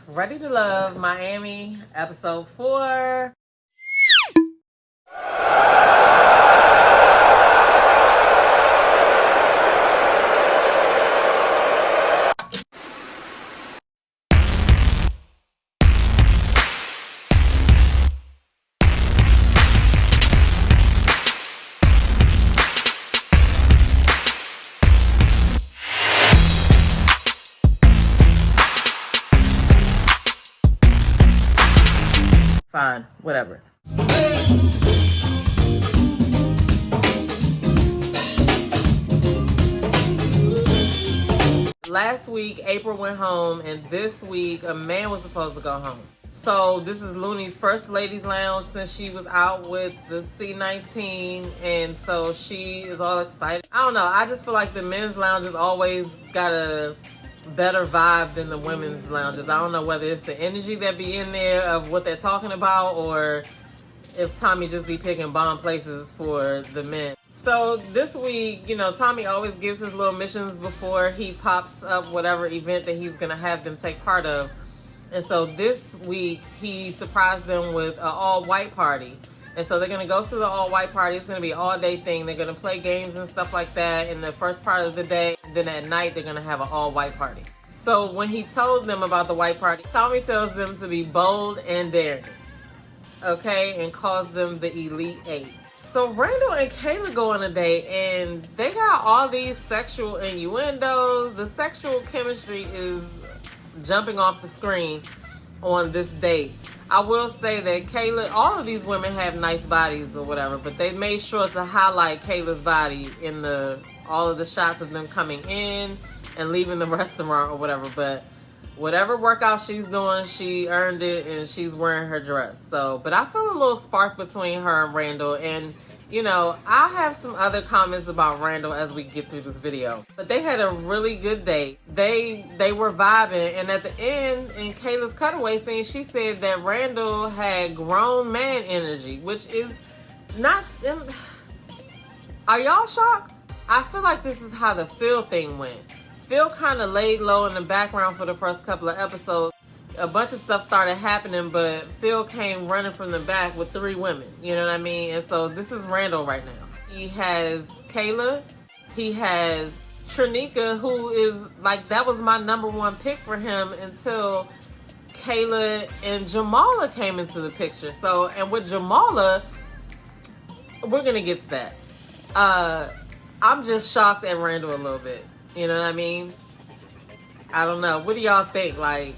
Ready to Love Miami, episode 4. Fine, whatever. Last week, April went home, and this week, a man was supposed to go home. So this is Looney's first ladies' lounge since she was out with the C-19, and so she is all excited. I don't know, I just feel like the men's lounge has always got a better vibe than the women's lounges. I don't know whether it's the energy that be in there of what they're talking about, or if Tommy just be picking bomb places for the men. So this week, you know, Tommy always gives his little missions before he pops up whatever event that he's gonna have them take part of. And so this week he surprised them with an all-white party. And so they're gonna go to the all-white party. It's gonna be an all-day thing. They're gonna play games and stuff like that in the first part of the day. Then at night they're gonna have an all-white party. So when he told them about the white party, Tommy tells them to be bold and daring, okay, and calls them the Elite Eight. So Randall and Kayla go on a date, and they got all these sexual innuendos. The sexual chemistry is jumping off the screen on this date. I will say that Kayla, all of these women have nice bodies or whatever, but they made sure to highlight Kayla's body in all of the shots of them coming in and leaving the restaurant or whatever. But whatever workout she's doing, she earned it, and she's wearing her dress. So, but I feel a little spark between her and Randall, and you know, I have some other comments about Randall as we get through this video. But they had a really good date. They were vibing, and at the end, in Kayla's cutaway scene, she said that Randall had grown man energy, which is not. Are y'all shocked? I feel like this is how the Phil thing went. Phil kind of laid low in the background for the first couple of episodes. A bunch of stuff started happening, but Phil came running from the back with 3 women. You know what I mean? And so this is Randall right now. He has Kayla. He has Trinika, who is like, that was my #1 pick for him until Kayla and Jamala came into the picture. So, and with Jamala, we're going to get to that. I'm just shocked at Randall a little bit. You know what I mean? I don't know. What do y'all think? Like,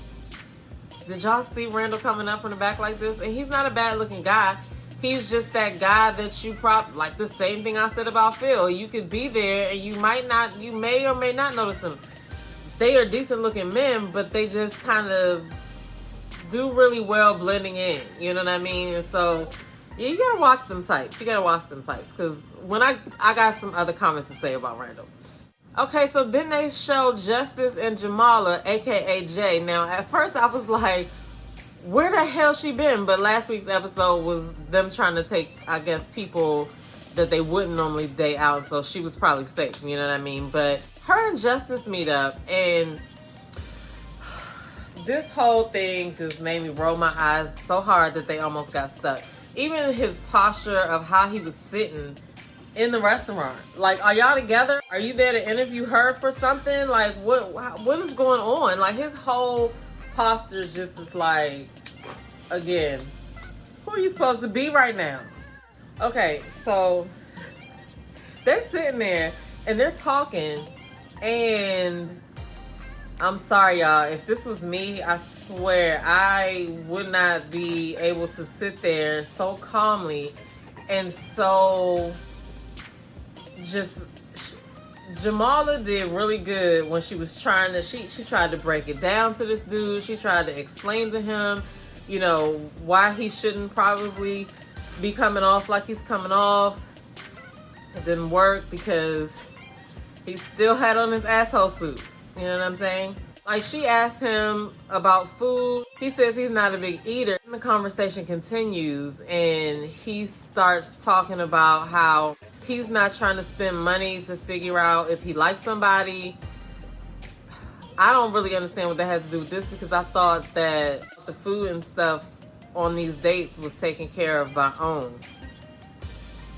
did y'all see Randall coming up from the back like this? And he's not a bad looking guy. He's just that guy that you like the same thing I said about Phil. You could be there and you may or may not notice them. They are decent looking men, but they just kind of do really well blending in. You know what I mean? And so, yeah, you gotta watch them types. You gotta watch them types. Because when I got some other comments to say about Randall. Okay, so then they show Justice and Jamala, aka Jay. Now, at first I was like, where the hell she been? But last week's episode was them trying to take, I guess, people that they wouldn't normally date out. So she was probably safe, you know what I mean? But her and Justice meet up, and this whole thing just made me roll my eyes so hard that they almost got stuck. Even his posture of how he was sitting in the restaurant. Like, are y'all together? Are you there to interview her for something? Like, what is going on? Like, his whole posture just is like, again, who are you supposed to be right now? Okay, so they're sitting there and they're talking, and I'm sorry, y'all. If this was me, I swear I would not be able to sit there so calmly and so just. Jamala did really good when she was trying to, she tried to break it down to this dude. She tried to explain to him, you know, why he shouldn't probably be coming off like he's coming off. It didn't work because he still had on his asshole suit. You know what I'm saying? Like, she asked him about food. He says he's not a big eater. And the conversation continues, and he starts talking about how he's not trying to spend money to figure out if he likes somebody. I don't really understand what that has to do with this, because I thought that the food and stuff on these dates was taken care of by OWN.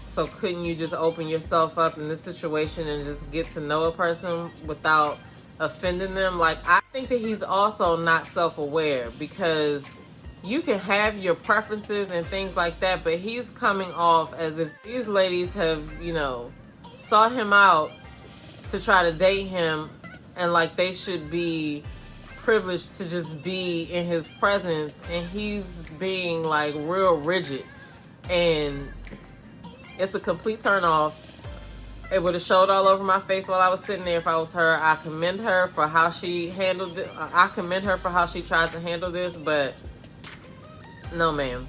So couldn't you just open yourself up in this situation and just get to know a person without offending them? Like, I think that he's also not self-aware, because you can have your preferences and things like that, but he's coming off as if these ladies have, sought him out to try to date him, and like they should be privileged to just be in his presence, and he's being like real rigid, and it's a complete turn off. It would have showed all over my face while I was sitting there if I was her. I commend her for how she handled it. I commend her for how she tried to handle this, but no, ma'am.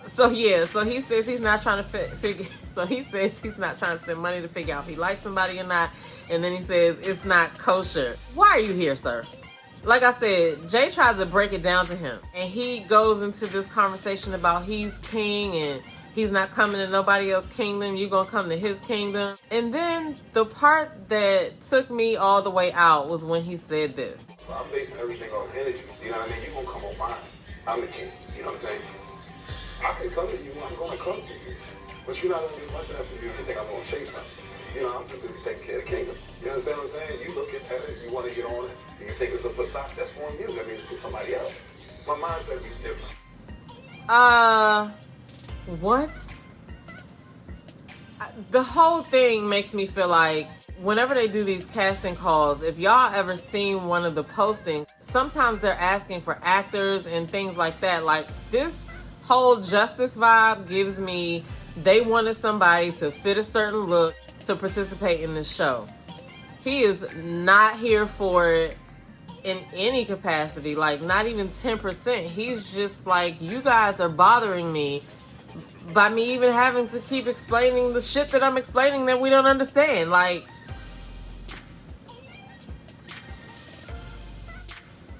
So yeah, so he says he's not trying to figure. So he says he's not trying to spend money to figure out if he likes somebody or not. And then he says it's not kosher. Why are you here, sir? Like I said, Jay tries to break it down to him, and he goes into this conversation about he's king and he's not coming to nobody else's kingdom. You're going to come to his kingdom. And then the part that took me all the way out was when he said this. I'm basing everything on energy. You know what I mean? You're going to come on mine. I'm the king. You know what I'm saying? I can come to you. I'm going to come to you. But you're not going to do much after you think I'm going to chase something. I'm just going to be taking care of the kingdom. You understand what I'm saying? You look at it, you want to get on it, and you think it's a facade. That's on you. That means for somebody else. My mindset is different. What? The whole thing makes me feel like whenever they do these casting calls, if y'all ever seen one of the postings, sometimes they're asking for actors and things like that. Like, this whole Justice vibe gives me they wanted somebody to fit a certain look to participate in this show. He is not here for it in any capacity, like not even 10%. He's just like, you guys are bothering me by me even having to keep explaining the shit that I'm explaining that we don't understand. Like,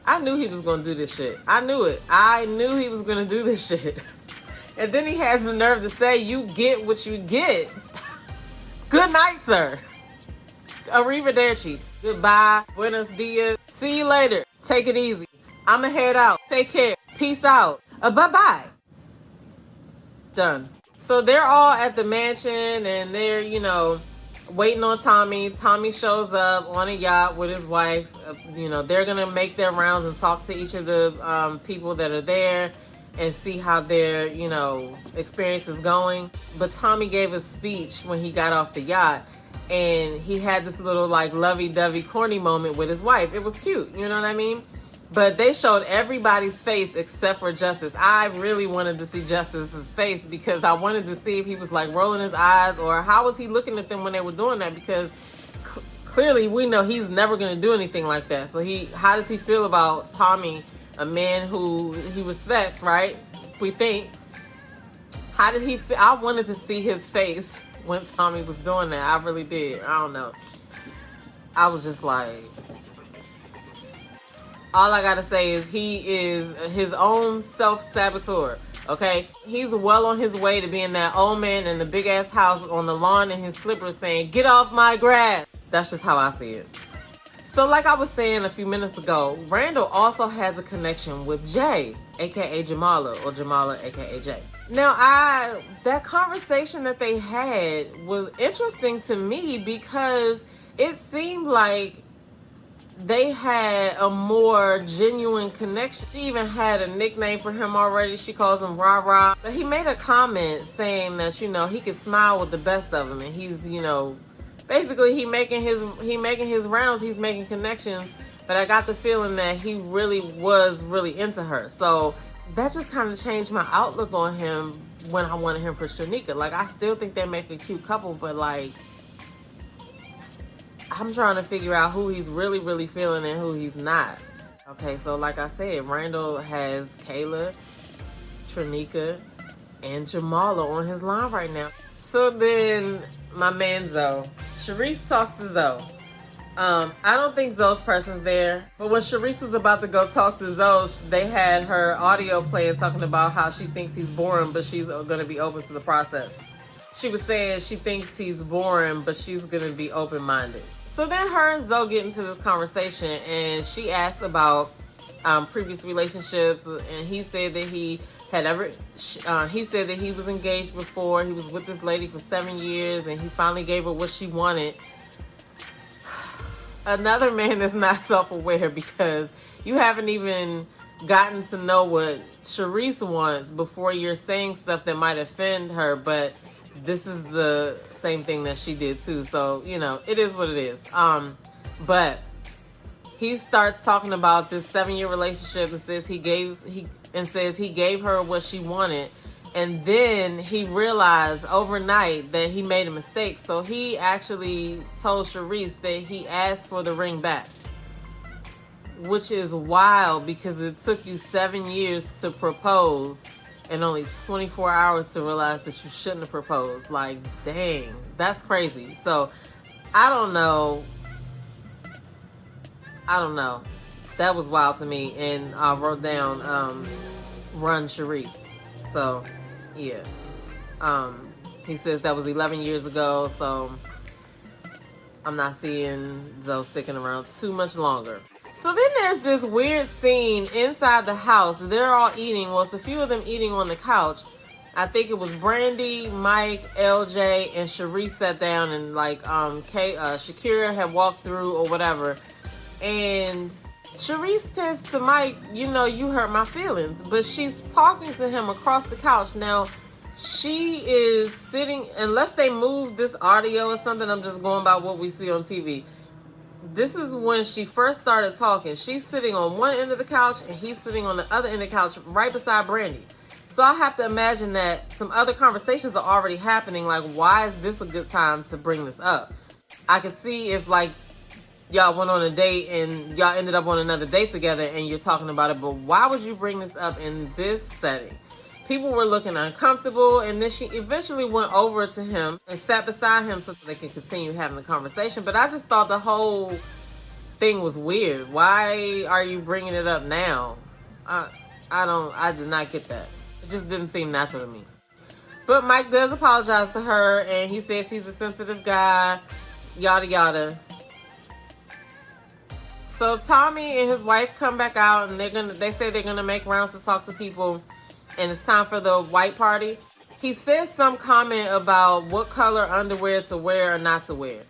I knew he was going to do this shit. I knew it. I knew he was going to do this shit. And then he has the nerve to say, you get what you get. Good night, sir. Arrivederci. Goodbye. Buenos dias. See you later. Take it easy. I'ma head out. Take care. Peace out. Bye-bye. Done. So they're all at the mansion, and they're, waiting on Tommy. Tommy shows up on a yacht with his wife. They're going to make their rounds and talk to each of the people that are there and see how their, experience is going. But Tommy gave a speech when he got off the yacht, and he had this little, like, lovey-dovey, corny moment with his wife. It was cute, you know what I mean? But they showed everybody's face except for Justice. I really wanted to see Justice's face, because I wanted to see if he was like rolling his eyes, or how was he looking at them when they were doing that, because clearly we know he's never going to do anything like that. So how does he feel about Tommy, a man who he respects, right? We think. How did he feel? I wanted to see his face when Tommy was doing that. I really did. I don't know. I was just like, all I gotta say is he is his own self-saboteur, okay? He's well on his way to being that old man in the big-ass house on the lawn in his slippers saying, get off my grass. That's just how I see it. So like I was saying a few minutes ago, Randall also has a connection with Jay, aka Jamala, or Jamala, aka Jay. Now, that conversation that they had was interesting to me, because it seemed like they had a more genuine connection. She even had a nickname for him already. She calls him Rah Rah. But he made a comment saying that, he could smile with the best of them. And he's, basically he making his rounds, he's making connections. But I got the feeling that he really was really into her. So that just kind of changed my outlook on him when I wanted him for Shanika. Like, I still think they make a cute couple, but like, I'm trying to figure out who he's really, really feeling and who he's not. Okay, so like I said, Randall has Kayla, Trinika, and Jamala on his line right now. So then my man Zoe. Sharice talks to Zoe. I don't think Zoe's person's there. But when Sharice was about to go talk to Zoe, they had her audio playing talking about how she thinks he's boring, but she's going to be open to the process. She was saying she thinks he's boring, but she's going to be open-minded. So then her and Zoe get into this conversation, and she asked about previous relationships, and he said that he said that he was engaged before. He was with this lady for 7 years, and he finally gave her what she wanted. Another man that's not self-aware, because you haven't even gotten to know what Sharice wants before you're saying stuff that might offend her, but this is the same thing that she did too. So, you know, it is what it is. But he starts talking about this 7-year relationship and says he gave her what she wanted. And then he realized overnight that he made a mistake. So he actually told Sharice that he asked for the ring back. Which is wild, because it took you 7 years to propose and only 24 hours to realize that you shouldn't have proposed. Like, dang, that's crazy. So I don't know. That was wild to me. And I wrote down run Sharice. So yeah. He says that was 11 years ago, so I'm not seeing Zoe sticking around too much longer. So then there's this weird scene inside the house. They're all eating. Well, it's a few of them eating on the couch. I think it was Brandy, Mike, LJ, and Sharice sat down, and like Shakira had walked through or whatever. And Sharice says to Mike, you know, you hurt my feelings. But she's talking to him across the couch. Now, she is sitting, unless they move this audio or something, I'm just going by what we see on TV. This is when she first started talking. She's sitting on one end of the couch, and he's sitting on the other end of the couch right beside Brandy. So I have to imagine that some other conversations are already happening. Like, why is this a good time to bring this up? I could see if, like, y'all went on a date and y'all ended up on another date together and you're talking about it, but why would you bring this up in this setting? People were looking uncomfortable, and then she eventually went over to him and sat beside him so that they could continue having the conversation. But I just thought the whole thing was weird. Why are you bringing it up now? I did not get that. It just didn't seem natural to me. But Mike does apologize to her, and he says he's a sensitive guy, yada yada. So Tommy and his wife come back out, and they say they're gonna make rounds to talk to people, and it's time for the white party. He says some comment about what color underwear to wear or not to wear.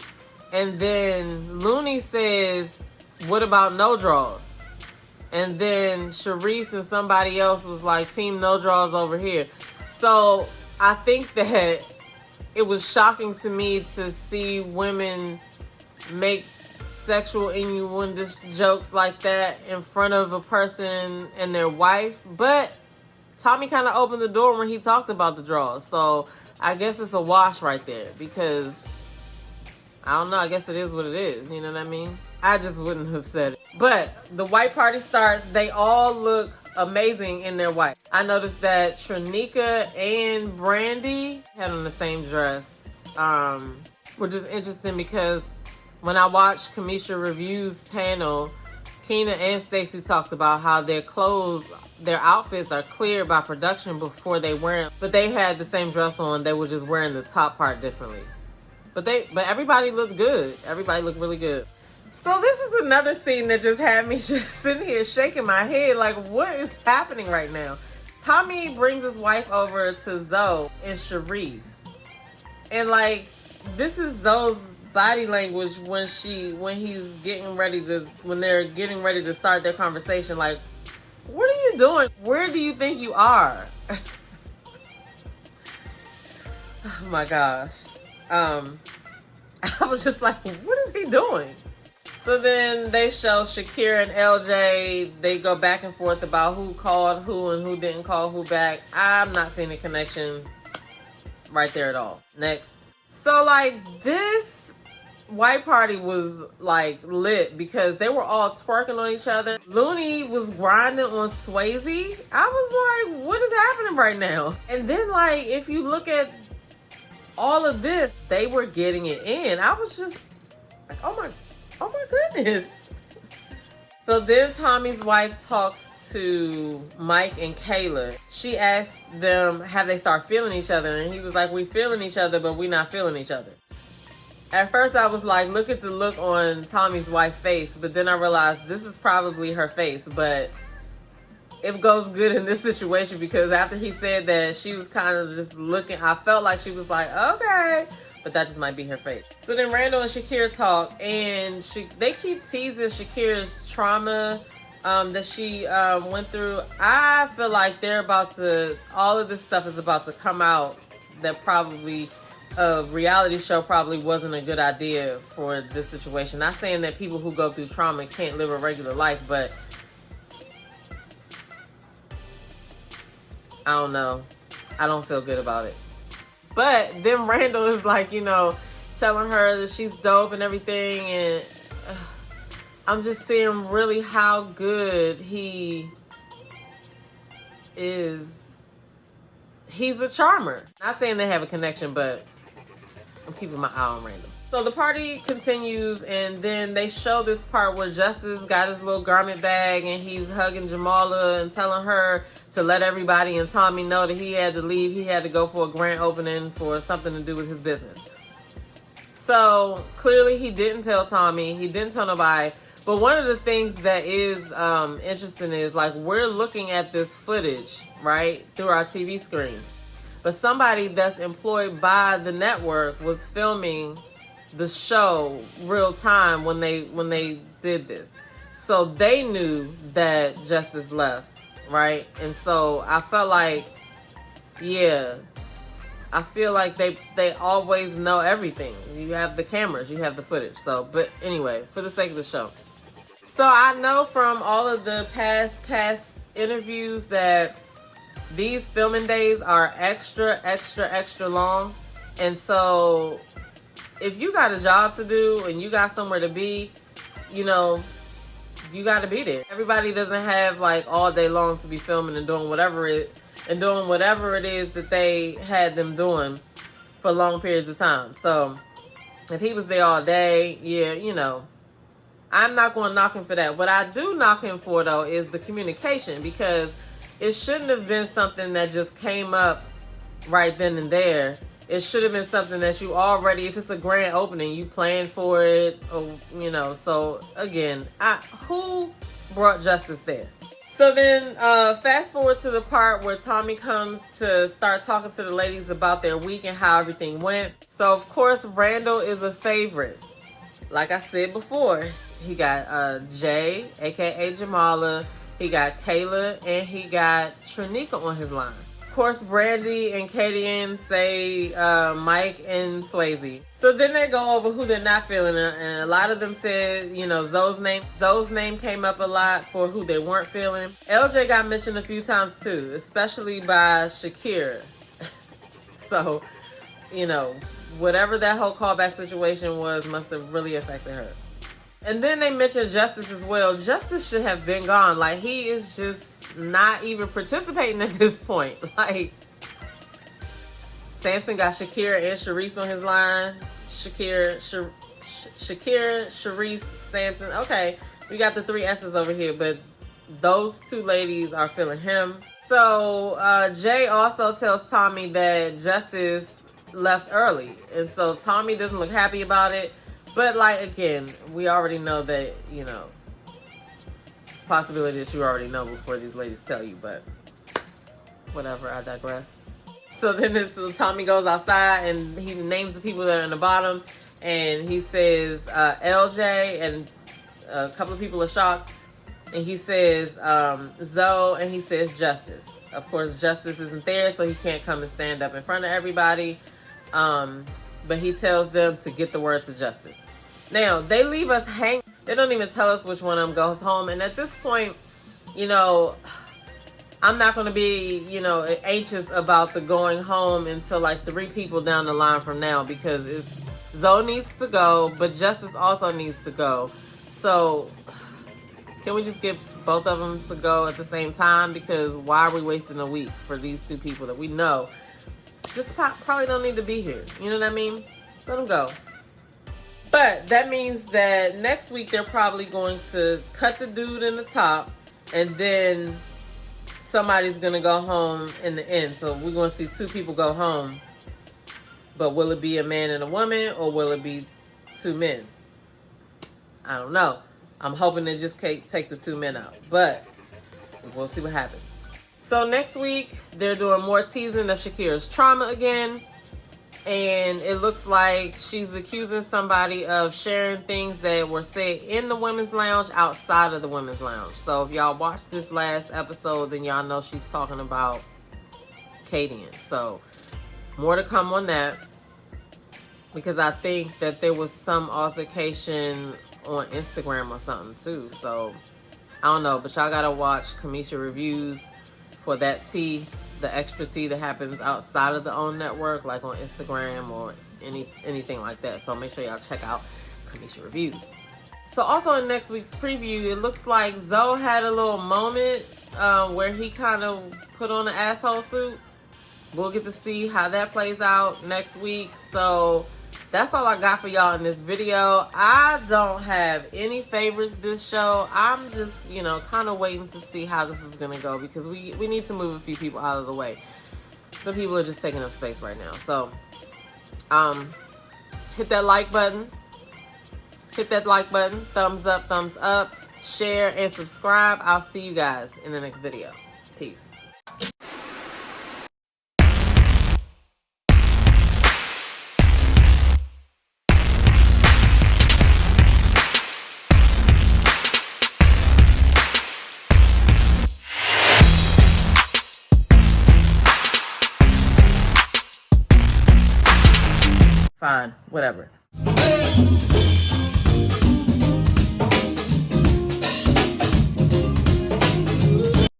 And then Looney says, what about no draws? And then Sharice and somebody else was like, team no draws over here. So I think that it was shocking to me to see women make sexual innuendous jokes like that in front of a person and their wife. But Tommy kind of opened the door when he talked about the draws. So I guess it's a wash right there, because I don't know. I guess it is what it is. You know what I mean? I just wouldn't have said it. But the white party starts. They all look amazing in their white. I noticed that Trinika and Brandy had on the same dress, which is interesting because when I watched Kamisha Review's panel, Keena and Stacey talked about how their clothes, their outfits are cleared by production before they wear them. But they had the same dress on. They were just wearing the top part differently. But everybody looked good. Everybody looked really good. So this is another scene that just had me just sitting here shaking my head like, what is happening right now? Tommy brings his wife over to Zoe and Sharice. And like, this is Zoe's body language when they're getting ready to start their conversation. Like, what are you doing? Where do you think you are? Oh my gosh. I was just like, what is he doing? So then they show Shakira and LJ. They go back and forth about who called who and who didn't call who back. I'm not seeing a connection right there at all. Next. So like, this white party was like lit because they were all twerking on each other. Looney was grinding on Swayze. I was like, what is happening right now? And then like, if you look at all of this, they were getting it in. I was just like, oh my goodness. So then Tommy's wife talks to Mike and Kayla. She asked them, have they start feeling each other? And he was like, we feeling each other, but we not feeling each other. At first I was like, look at the look on Tommy's wife's face, but then I realized this is probably her face, but it goes good in this situation because after he said that, she was kind of just looking, I felt like she was like, okay, but that just might be her face. So then Randall and Shakira talk, and they keep teasing Shakira's trauma that she went through. I feel like all of this stuff is about to come out, that probably a reality show probably wasn't a good idea for this situation. Not saying that people who go through trauma can't live a regular life, but I don't know. I don't feel good about it. But then Randall is like, telling her that she's dope and everything, and I'm just seeing really how good he is. He's a charmer. Not saying they have a connection, but I'm keeping my eye on Randall. So the party continues, and then they show this part where Justice got his little garment bag and he's hugging Jamala and telling her to let everybody and Tommy know that he had to leave. He had to go for a grand opening for something to do with his business. So clearly he didn't tell Tommy. He didn't tell nobody. But one of the things that is interesting is, like, we're looking at this footage, right, through our TV screens. But somebody that's employed by the network was filming the show real time when they did this. So they knew that Justice left, right? And so I felt like, yeah, I feel like they always know everything. You have the cameras, you have the footage. So, but anyway, for the sake of the show. So I know from all of the past cast interviews that these filming days are extra, extra, extra long. And so if you got a job to do and you got somewhere to be, you got to be there. Everybody doesn't have like all day long to be filming and doing whatever it is that they had them doing for long periods of time. So if he was there all day, yeah, I'm not going to knock him for that. What I do knock him for, though, is the communication, because it shouldn't have been something that just came up right then and there. It should have been something that you already, if it's a grand opening, you planned for it, or, so again, who brought Justice there? So then, fast forward to the part where Tommy comes to start talking to the ladies about their week and how everything went. So, of course, Randall is a favorite. Like I said before, he got Jay, aka Jamala, he got Kayla, and he got Trinika on his line. Of course, Brandy and Kadian say Mike and Swayze. So then they go over who they're not feeling, and a lot of them said, Zoe's name came up a lot for who they weren't feeling. LJ got mentioned a few times too, especially by Shakira. So, whatever that whole callback situation was must have really affected her. And then they mentioned Justice as well. Justice should have been gone. Like, he is just not even participating at this point. Like, Samson got Shakira and Sharice on his line. Shakira, Sharice, Samson. Okay, we got the three S's over here, but those two ladies are feeling him. So Jay also tells Tommy that Justice left early, and so Tommy doesn't look happy about it. But, like, again, we already know that, it's a possibility that you already know before these ladies tell you, but whatever, I digress. So then Tommy goes outside and he names the people that are in the bottom, and he says LJ, and a couple of people are shocked, and he says Zoe, and he says Justice. Of course, Justice isn't there, so he can't come and stand up in front of everybody, but he tells them to get the word to Justice. Now, they leave us hanging. They don't even tell us which one of them goes home. And at this point, I'm not going to be, anxious about the going home until like 3 people down the line from now, because Zoe needs to go, but Justice also needs to go. So can we just get both of them to go at the same time? Because why are we wasting a week for these 2 people that we know just probably don't need to be here? You know what I mean? Let them go. But that means that next week they're probably going to cut the dude in the top, and then somebody's going to go home in the end. So we're going to see 2 people go home. But will it be a man and a woman, or will it be 2 men. I don't know. I'm hoping they just take the 2 men out, but we'll see what happens. So next week, they're doing more teasing of Shakira's trauma again. And it looks like she's accusing somebody of sharing things that were said in the women's lounge outside of the women's lounge. So if y'all watched this last episode, then y'all know she's talking about Kadian. So more to come on that, because I think that there was some altercation on Instagram or something too. So I don't know, but y'all gotta watch Kamisha reviews for that tea, the extra tea that happens outside of the OWN network, like on Instagram or anything like that. So make sure y'all check out Kamisha reviews. So also in next week's preview, it looks like Zoe had a little moment where he kind of put on an asshole suit. We'll get to see how that plays out next week. So that's all I got for y'all in this video. I don't have any favorites this show. I'm just, you know, kind of waiting to see how this is going to go, because we need to move a few people out of the way. Some people are just taking up space right now. So, hit that like button. Hit that like button. Thumbs up, share, and subscribe. I'll see you guys in the next video. Peace. Fine, whatever.